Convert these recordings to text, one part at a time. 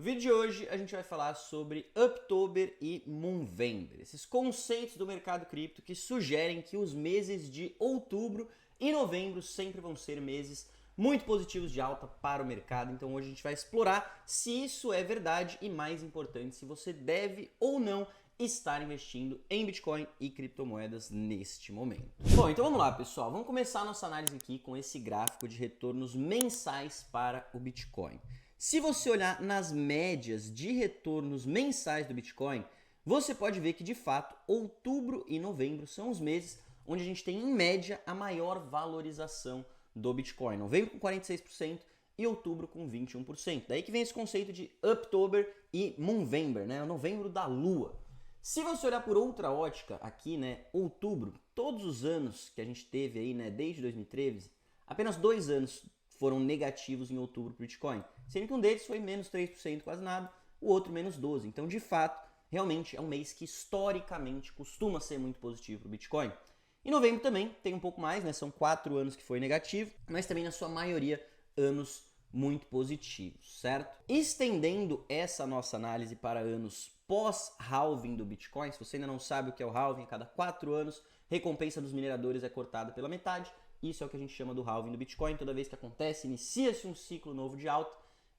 vídeo de hoje a gente vai falar sobre Uptober e Moonvember, esses conceitos do mercado cripto que sugerem que os meses de outubro e novembro sempre vão ser meses muito positivos de alta para o mercado. Então hoje a gente vai explorar se isso é verdade e, mais importante, se você deve ou não estar investindo em Bitcoin e criptomoedas neste momento. Bom, então vamos lá, pessoal. Vamos começar a nossa análise aqui com esse gráfico de retornos mensais para o Bitcoin. Se você olhar nas médias de retornos mensais do Bitcoin, você pode ver que, de fato, outubro e novembro são os meses onde a gente tem, em média, a maior valorização do Bitcoin. Novembro com 46% e outubro com 21%. Daí que vem esse conceito de Uptober e Moonvember, né? O novembro da lua. Se você olhar por outra ótica aqui, né, outubro, todos os anos que a gente teve aí, né, desde 2013, apenas 2 anos foram negativos em outubro para o Bitcoin. Sendo que um deles foi menos 3%, quase nada, o outro menos 12%. Então, de fato, realmente é um mês que historicamente costuma ser muito positivo para o Bitcoin. Em novembro também tem um pouco mais, né? São 4 anos que foi negativo, mas também na sua maioria anos muito positivos, certo? Estendendo essa nossa análise para anos pós-halving do Bitcoin, se você ainda não sabe o que é o halving, a cada 4 anos, recompensa dos mineradores é cortada pela metade. Isso é o que a gente chama do halving do Bitcoin. Toda vez que acontece, inicia-se um ciclo novo de alta.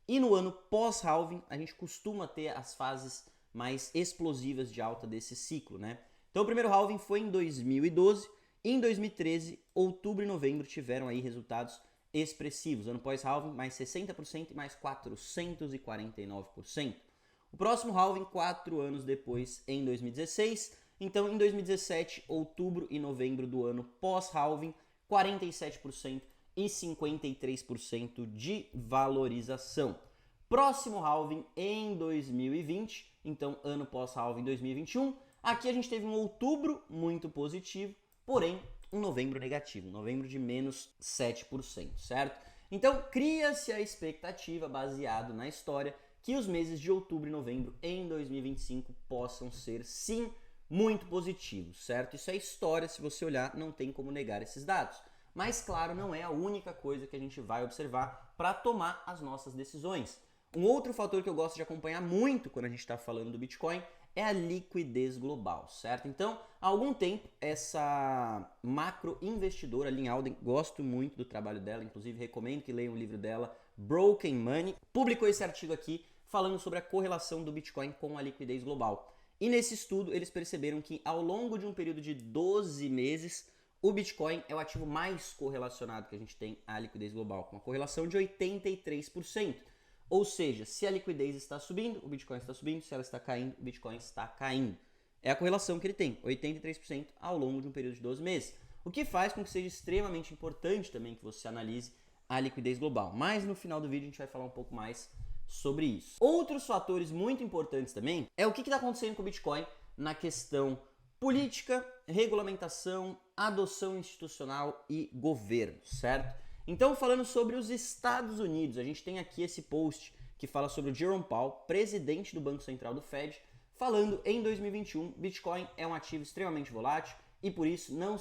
E no ano pós-halving, a gente costuma ter as fases mais explosivas de alta desse ciclo, né? Então o primeiro halving foi em 2012. E em 2013, outubro e novembro tiveram aí resultados expressivos. Ano pós-halving, mais 60% e mais 449%. O próximo halving, 4 anos depois, em 2016. Então, em 2017, outubro e novembro do ano pós-halving, 47% e 53% de valorização. Próximo halving em 2020, então ano pós-halving 2021. Aqui a gente teve um outubro muito positivo, porém um novembro negativo, um novembro de menos 7%, certo? Então cria-se a expectativa, baseado na história, que os meses de outubro e novembro em 2025 possam ser, sim, muito positivos, certo? Isso é história, se você olhar, não tem como negar esses dados. Mas, claro, não é a única coisa que a gente vai observar para tomar as nossas decisões. Um outro fator que eu gosto de acompanhar muito quando a gente está falando do Bitcoin é a liquidez global, certo? Então, há algum tempo, essa macro investidora, Lyn Alden, gosto muito do trabalho dela, inclusive recomendo que leiam o livro dela, Broken Money, publicou esse artigo aqui falando sobre a correlação do Bitcoin com a liquidez global. E nesse estudo, eles perceberam que ao longo de um período de 12 meses, o Bitcoin é o ativo mais correlacionado que a gente tem à liquidez global, com uma correlação de 83%. Ou seja, se a liquidez está subindo, o Bitcoin está subindo, se ela está caindo, o Bitcoin está caindo. É a correlação que ele tem, 83% ao longo de um período de 12 meses. O que faz com que seja extremamente importante também que você analise a liquidez global. Mas no final do vídeo a gente vai falar um pouco mais sobre isso. Outros fatores muito importantes também é o que está acontecendo com o Bitcoin na questão política, regulamentação, adoção institucional e governo, certo? Então, falando sobre os Estados Unidos, a gente tem aqui esse post que fala sobre o Jerome Powell, presidente do Banco Central do Fed, falando em 2021, Bitcoin é um ativo extremamente volátil e por isso não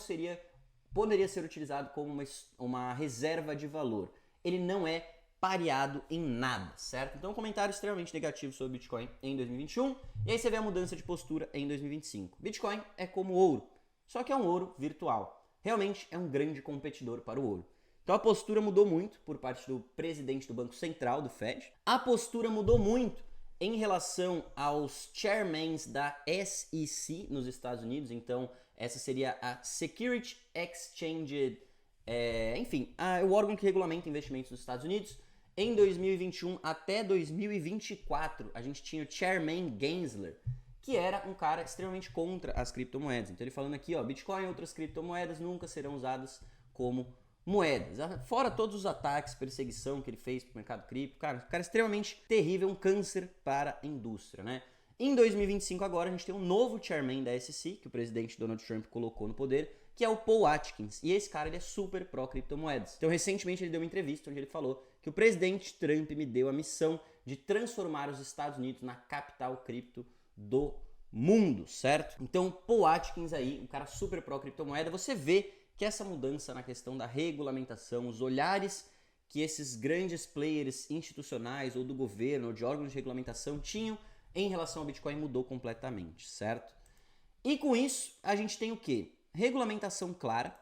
poderia ser utilizado como uma reserva de valor. Ele não é pareado em nada, certo? Então, um comentário extremamente negativo sobre o Bitcoin em 2021. E aí você vê a mudança de postura em 2025. Bitcoin é como ouro, só que é um ouro virtual. Realmente é um grande competidor para o ouro. Então a postura mudou muito por parte do presidente do Banco Central, do Fed. A postura mudou muito em relação aos chairmans da SEC nos Estados Unidos. Então essa seria a Security Exchange, o órgão que regulamenta investimentos nos Estados Unidos. Em 2021 até 2024, a gente tinha o Chairman Gensler, que era um cara extremamente contra as criptomoedas. Então ele falando aqui, ó, Bitcoin e outras criptomoedas nunca serão usadas como moedas. Fora todos os ataques, perseguição que ele fez pro mercado cripto. Cara, um cara extremamente terrível, um câncer para a indústria, né? Em 2025 agora a gente tem um novo chairman da SEC, que o presidente Donald Trump colocou no poder, que é o Paul Atkins. E esse cara ele é super pró-criptomoedas. Então recentemente ele deu uma entrevista onde ele falou que o presidente Trump me deu a missão de transformar os Estados Unidos na capital cripto do mundo, certo? Então Paul Atkins aí, um cara super pró-criptomoeda, você vê que essa mudança na questão da regulamentação, os olhares que esses grandes players institucionais ou do governo ou de órgãos de regulamentação tinham em relação ao Bitcoin mudou completamente, certo? E com isso, a gente tem o quê? Regulamentação clara,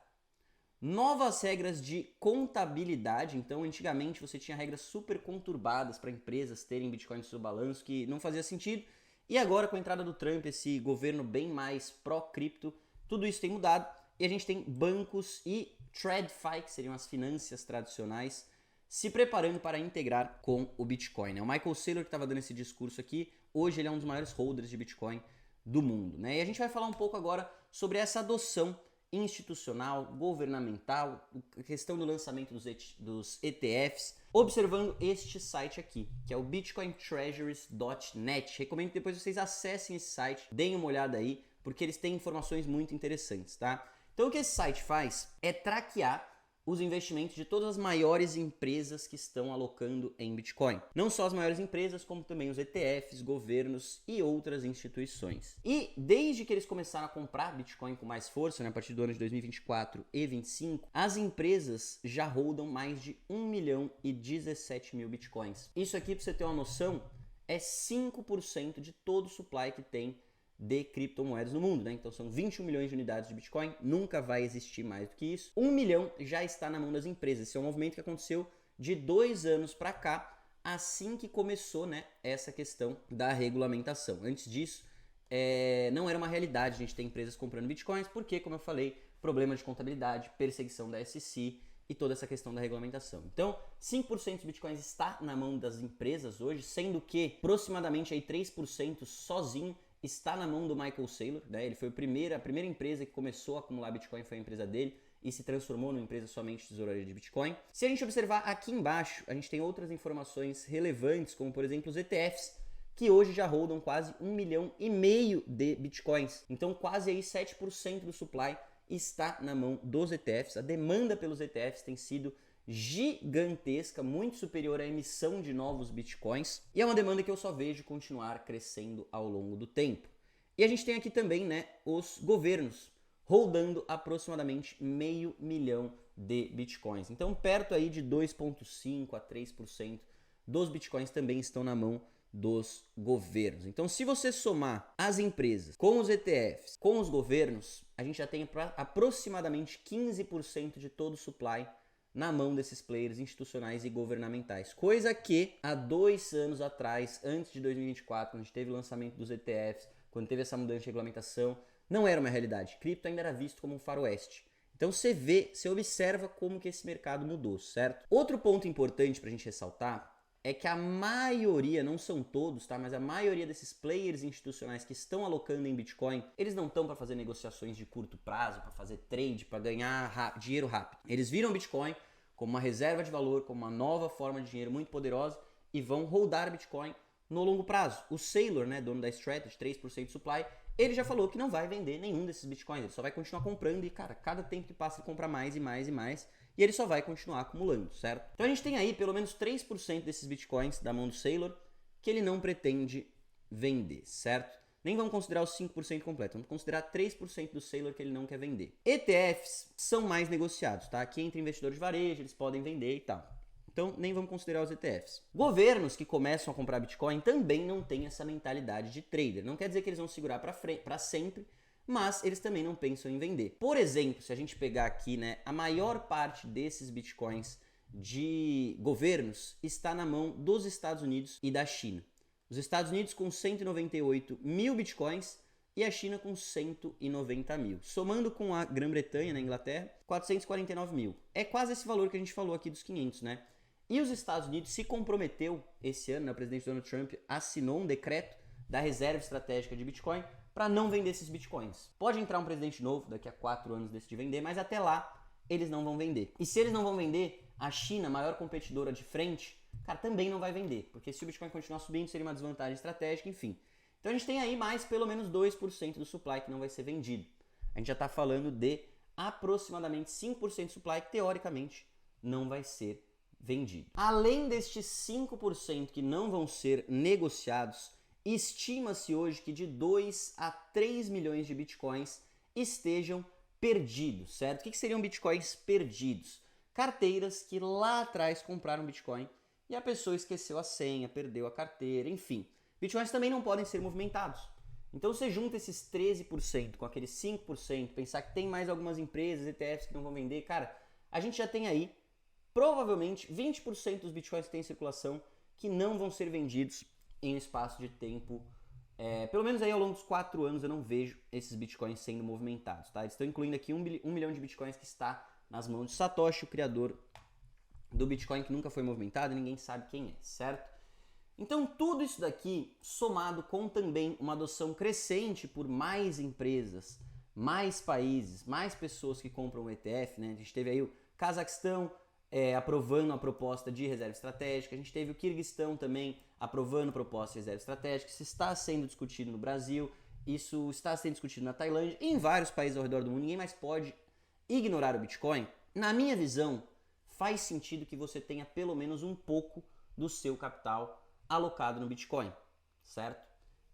novas regras de contabilidade. Então, antigamente você tinha regras super conturbadas para empresas terem Bitcoin no seu balanço que não fazia sentido. E agora, com a entrada do Trump, esse governo bem mais pró-cripto, tudo isso tem mudado. E a gente tem bancos e TradFi, que seriam as finanças tradicionais, se preparando para integrar com o Bitcoin, né? O Michael Saylor, que estava dando esse discurso aqui, hoje ele é um dos maiores holders de Bitcoin do mundo, né? E a gente vai falar um pouco agora sobre essa adoção institucional, governamental, a questão do lançamento dos ETFs, observando este site aqui, que é o bitcointreasuries.net. Recomendo que depois vocês acessem esse site, deem uma olhada aí, porque eles têm informações muito interessantes, tá? Então o que esse site faz é traquear os investimentos de todas as maiores empresas que estão alocando em Bitcoin. Não só as maiores empresas, como também os ETFs, governos e outras instituições. E desde que eles começaram a comprar Bitcoin com mais força, né, a partir do ano de 2024 e 2025, as empresas já holdam mais de 1.017.000 Bitcoins. Isso aqui, para você ter uma noção, é 5% de todo o supply que tem de criptomoedas no mundo, né? Então são 21 milhões de unidades de Bitcoin, nunca vai existir mais do que isso. 1 milhão já está na mão das empresas. Esse é um movimento que aconteceu de 2 anos para cá, assim que começou, né, essa questão da regulamentação. Antes disso, não era uma realidade a gente ter empresas comprando Bitcoins, porque, como eu falei, problema de contabilidade, perseguição da SEC e toda essa questão da regulamentação. Então, 5% dos Bitcoins está na mão das empresas hoje, sendo que aproximadamente aí 3% sozinho está na mão do Michael Saylor, né? Ele foi a primeira empresa que começou a acumular Bitcoin, foi a empresa dele e se transformou numa empresa somente de tesouraria de Bitcoin. Se a gente observar aqui embaixo, a gente tem outras informações relevantes, como por exemplo os ETFs, que hoje já holdam quase 1,5 milhão de Bitcoins. Então quase aí 7% do supply está na mão dos ETFs. A demanda pelos ETFs tem sido gigantesca, muito superior à emissão de novos Bitcoins, e é uma demanda que eu só vejo continuar crescendo ao longo do tempo. E a gente tem aqui também, né, os governos holdando aproximadamente 500 mil de Bitcoins. Então, perto aí de 2,5% a 3% dos Bitcoins também estão na mão dos governos. Então, se você somar as empresas com os ETFs, com os governos, a gente já tem aproximadamente 15% de todo o supply na mão desses players institucionais e governamentais. Coisa que há 2 anos atrás, antes de 2024, quando a gente teve o lançamento dos ETFs, quando teve essa mudança de regulamentação, não era uma realidade. Cripto ainda era visto como um faroeste. Então você observa como que esse mercado mudou, certo? Outro ponto importante para a gente ressaltar é que a maioria, não são todos, tá? Mas a maioria desses players institucionais que estão alocando em Bitcoin, eles não estão para fazer negociações de curto prazo, para fazer trade, para ganhar dinheiro rápido. Eles viram Bitcoin como uma reserva de valor, como uma nova forma de dinheiro muito poderosa e vão holdar Bitcoin no longo prazo. O Saylor, né, dono da Strategy, 3% de supply, ele já falou que não vai vender nenhum desses Bitcoins, ele só vai continuar comprando e, cara, cada tempo que passa ele compra mais e mais e mais. E ele só vai continuar acumulando, certo? Então a gente tem aí pelo menos 3% desses Bitcoins da mão do Saylor que ele não pretende vender, certo? Nem vamos considerar os 5% completo, vamos considerar 3% do Saylor que ele não quer vender. ETFs são mais negociados, tá? Aqui entre investidores de varejo, eles podem vender e tal. Então nem vamos considerar os ETFs. Governos que começam a comprar Bitcoin também não têm essa mentalidade de trader. Não quer dizer que eles vão segurar para sempre, mas eles também não pensam em vender. Por exemplo, se a gente pegar aqui, né, a maior parte desses Bitcoins de governos está na mão dos Estados Unidos e da China. Os Estados Unidos com 198 mil Bitcoins e a China com 190 mil. Somando com a Grã-Bretanha, na Inglaterra, 449 mil. É quase esse valor que a gente falou aqui dos 500, né? E os Estados Unidos se comprometeu esse ano, né, o presidente Donald Trump assinou um decreto da reserva estratégica de Bitcoin para não vender esses Bitcoins. Pode entrar um presidente novo, daqui a 4 anos decidir vender, mas até lá eles não vão vender. E se eles não vão vender, a China, maior competidora de frente, cara, também não vai vender, porque se o Bitcoin continuar subindo seria uma desvantagem estratégica, enfim. Então a gente tem aí mais pelo menos 2% do supply que não vai ser vendido. A gente já está falando de aproximadamente 5% do supply que teoricamente não vai ser vendido. Além destes 5% que não vão ser negociados, estima-se hoje que de 2 a 3 milhões de Bitcoins estejam perdidos, certo? O que seriam Bitcoins perdidos? carteiras que lá atrás compraram Bitcoin e a pessoa esqueceu a senha, perdeu a carteira, enfim. Bitcoins também não podem ser movimentados. Então você junta esses 13% com aqueles 5%, pensar que tem mais algumas empresas, ETFs que não vão vender, cara, a gente já tem aí provavelmente 20% dos Bitcoins que tem em circulação que não vão ser vendidos em um espaço de tempo, pelo menos aí ao longo dos 4 anos eu não vejo esses Bitcoins sendo movimentados, tá? Eles estão incluindo aqui 1 milhão de Bitcoins que está nas mãos de Satoshi, o criador do Bitcoin, que nunca foi movimentado e ninguém sabe quem é, certo? Então tudo isso daqui, somado com também uma adoção crescente por mais empresas, mais países, mais pessoas que compram o ETF, né? A gente teve aí o Cazaquistão aprovando a proposta de reserva estratégica, a gente teve o Quirguistão também aprovando a proposta de reserva estratégica, isso está sendo discutido no Brasil, isso está sendo discutido na Tailândia e em vários países ao redor do mundo, ninguém mais pode ignorar o Bitcoin. Na minha visão, faz sentido que você tenha pelo menos um pouco do seu capital alocado no Bitcoin, certo?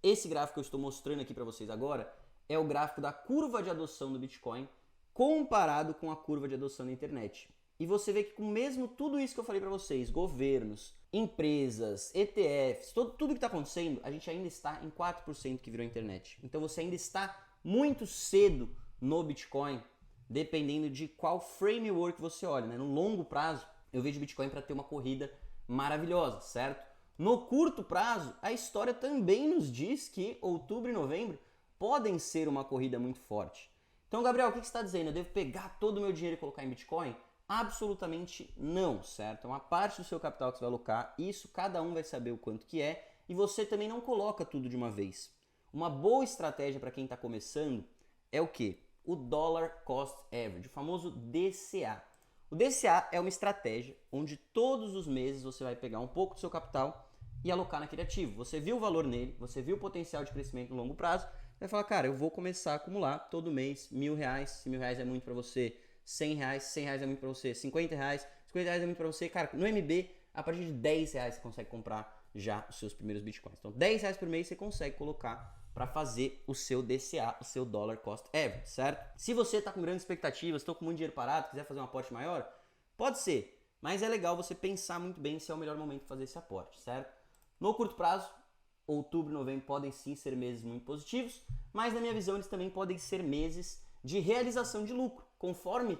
Esse gráfico que eu estou mostrando aqui para vocês agora é o gráfico da curva de adoção do Bitcoin comparado com a curva de adoção da internet. E você vê que com mesmo tudo isso que eu falei para vocês, governos, empresas, ETFs, tudo que está acontecendo, a gente ainda está em 4% que virou internet. Então você ainda está muito cedo no Bitcoin, dependendo de qual framework você olha, né? No longo prazo, eu vejo o Bitcoin para ter uma corrida maravilhosa, certo? No curto prazo, a história também nos diz que outubro e novembro podem ser uma corrida muito forte. Então, Gabriel, o que você está dizendo? Eu devo pegar todo o meu dinheiro e colocar em Bitcoin? Absolutamente não, certo? É uma parte do seu capital que você vai alocar, isso cada um vai saber o quanto que é, e você também não coloca tudo de uma vez. Uma boa estratégia para quem está começando é o quê? O Dollar Cost Average, o famoso DCA. O DCA é uma estratégia onde todos os meses você vai pegar um pouco do seu capital e alocar naquele ativo. Você viu o valor nele, você viu o potencial de crescimento no longo prazo, vai falar, cara, eu vou começar a acumular todo mês R$1.000, se R$1.000 é muito para você, R$100 é muito para você, R$50 é muito para você, cara, no MB, a partir de R$10 você consegue comprar já os seus primeiros Bitcoins. Então, R$10 por mês você consegue colocar para fazer o seu DCA, o seu Dollar Cost Average, certo? Se você está com grandes expectativas, estou com muito dinheiro parado, quiser fazer um aporte maior, pode ser, mas é legal você pensar muito bem se é o melhor momento de fazer esse aporte, certo? No curto prazo, outubro e novembro podem sim ser meses muito positivos, mas na minha visão eles também podem ser meses de realização de lucro. Conforme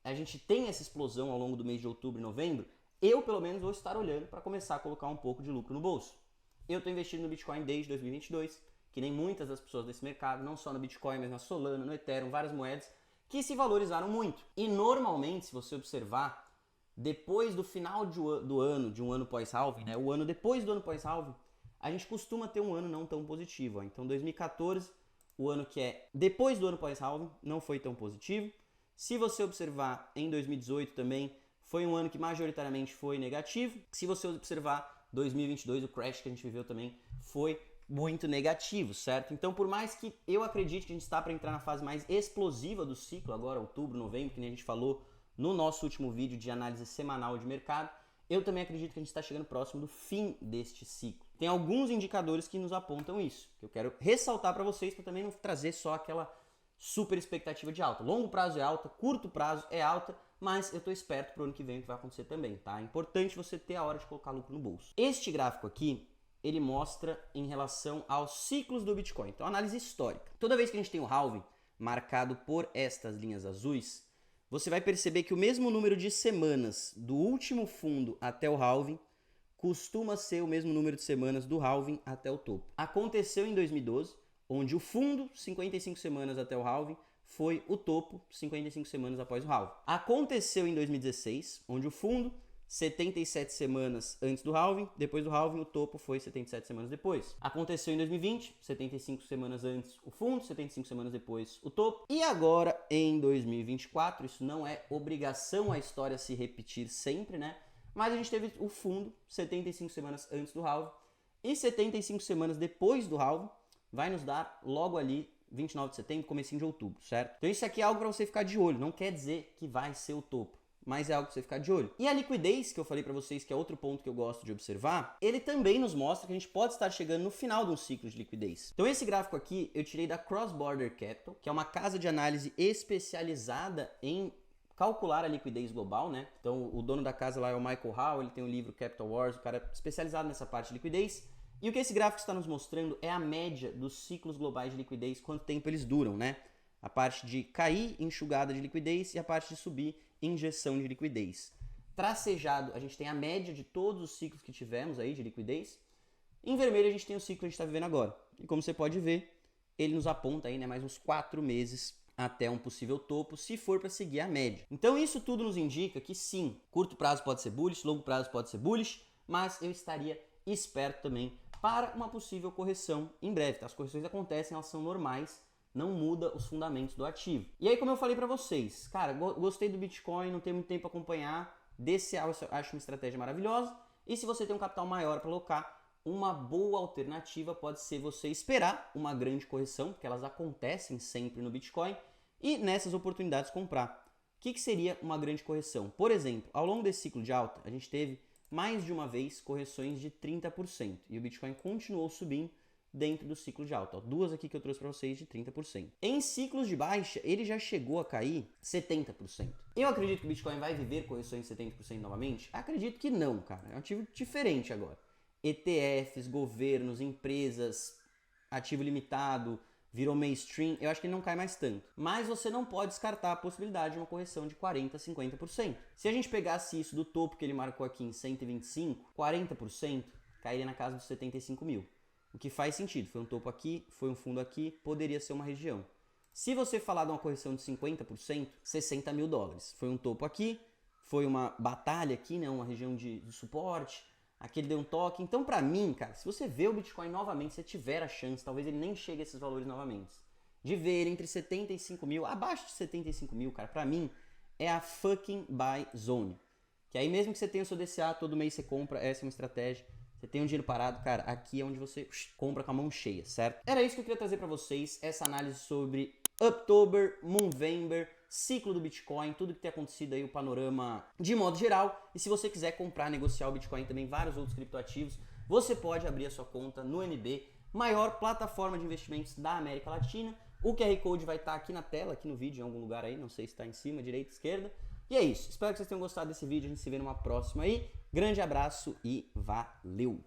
a gente tem essa explosão ao longo do mês de outubro e novembro, eu pelo menos vou estar olhando para começar a colocar um pouco de lucro no bolso. Eu estou investindo no Bitcoin desde 2022, que nem muitas das pessoas desse mercado, não só no Bitcoin, mas na Solana, no Ethereum, várias moedas que se valorizaram muito. E normalmente, se você observar, depois do final do ano, de um ano pós-halving, né, o ano depois do ano pós-halving, a gente costuma ter um ano não tão positivo. Ó. Então 2014, o ano que é depois do ano pós-halving, não foi tão positivo. Se você observar em 2018 também, foi um ano que majoritariamente foi negativo. Se você observar 2022, o crash que a gente viveu também foi muito negativo, certo? Então, por mais que eu acredite que a gente está para entrar na fase mais explosiva do ciclo, agora outubro, novembro, que nem a gente falou no nosso último vídeo de análise semanal de mercado, eu também acredito que a gente está chegando próximo do fim deste ciclo. Tem alguns indicadores que nos apontam isso, que eu quero ressaltar para vocês, para também não trazer só aquela super expectativa de alta. Longo prazo é alta, curto prazo é alta, mas eu estou esperto para o ano que vem o que vai acontecer também, tá? É importante você ter a hora de colocar lucro no bolso. Este gráfico aqui, ele mostra em relação aos ciclos do Bitcoin. Então, análise histórica. Toda vez que a gente tem o halving marcado por estas linhas azuis, você vai perceber que o mesmo número de semanas do último fundo até o halving costuma ser o mesmo número de semanas do halving até o topo. Aconteceu em 2012, onde o fundo, 55 semanas até o halving, foi o topo, 55 semanas após o halving. Aconteceu em 2016, onde o fundo, 77 semanas antes do halving, depois do halving o topo foi 77 semanas depois. Aconteceu em 2020, 75 semanas antes o fundo, 75 semanas depois o topo. E agora em 2024, isso não é obrigação a história se repetir sempre, né? Mas a gente teve o fundo 75 semanas antes do halving e 75 semanas depois do halving vai nos dar logo ali 29 de setembro, comecinho de outubro, certo? Então isso aqui é algo para você ficar de olho, não quer dizer que vai ser o topo, mas é algo para você ficar de olho. E a liquidez, que eu falei para vocês que é outro ponto que eu gosto de observar, ele também nos mostra que a gente pode estar chegando no final de um ciclo de liquidez. Então esse gráfico aqui eu tirei da Cross Border Capital, que é uma casa de análise especializada em calcular a liquidez global, né? Então o dono da casa lá é o Michael Howell, ele tem o livro Capital Wars, o cara é especializado nessa parte de liquidez. E o que esse gráfico está nos mostrando é a média dos ciclos globais de liquidez, quanto tempo eles duram, né? A parte de cair, enxugada de liquidez, e a parte de subir, injeção de liquidez. Tracejado, a gente tem a média de todos os ciclos que tivemos aí de liquidez. Em vermelho a gente tem o ciclo que a gente está vivendo agora. E como você pode ver, ele nos aponta aí, né, mais uns 4 meses até um possível topo, se for para seguir a média. Então isso tudo nos indica que sim, curto prazo pode ser bullish, longo prazo pode ser bullish, mas eu estaria esperto também para uma possível correção em breve. Tá? As correções acontecem, elas são normais, não muda os fundamentos do ativo. E aí, como eu falei para vocês, cara, gostei do Bitcoin, não tem muito tempo para acompanhar, DCA eu acho uma estratégia maravilhosa, e se você tem um capital maior para alocar, uma boa alternativa pode ser você esperar uma grande correção, porque elas acontecem sempre no Bitcoin, e nessas oportunidades comprar. O que seria uma grande correção? Por exemplo, ao longo desse ciclo de alta, a gente teve mais de uma vez correções de 30%, e o Bitcoin continuou subindo dentro do ciclo de alta. Ó, duas aqui que eu trouxe para vocês de 30%. Em ciclos de baixa, ele já chegou a cair 70%. Eu acredito que o Bitcoin vai viver correções de 70% novamente? Acredito que não, cara. É um ativo diferente agora. ETFs, governos, empresas, ativo limitado, virou mainstream, eu acho que ele não cai mais tanto. Mas você não pode descartar a possibilidade de uma correção de 40%, 50%. Se a gente pegasse isso do topo que ele marcou aqui em 125, 40% cairia na casa dos 75 mil. O que faz sentido, foi um topo aqui, foi um fundo aqui, poderia ser uma região. Se você falar de uma correção de 50%, 60 mil dólares. Foi um topo aqui, foi uma batalha aqui, né, uma região de suporte, aqui ele deu um toque. Então, pra mim, cara, se você vê o Bitcoin novamente, se você tiver a chance, talvez ele nem chegue a esses valores novamente, de ver entre 75 mil, abaixo de 75 mil, cara, pra mim, é a fucking buy zone. Que aí mesmo que você tenha o seu DCA, todo mês você compra, essa é uma estratégia. Você tem um dinheiro parado, cara, aqui é onde você compra com a mão cheia, certo? Era isso que eu queria trazer pra vocês, essa análise sobre October, Movember, ciclo do Bitcoin, tudo que tem acontecido aí, o panorama de modo geral. E se você quiser comprar, negociar o Bitcoin e também vários outros criptoativos, você pode abrir a sua conta no NB, maior plataforma de investimentos da América Latina. O QR Code vai estar aqui na tela, aqui no vídeo, em algum lugar aí, não sei se está em cima, direita, esquerda. E é isso, espero que vocês tenham gostado desse vídeo, a gente se vê numa próxima aí. Grande abraço e valeu!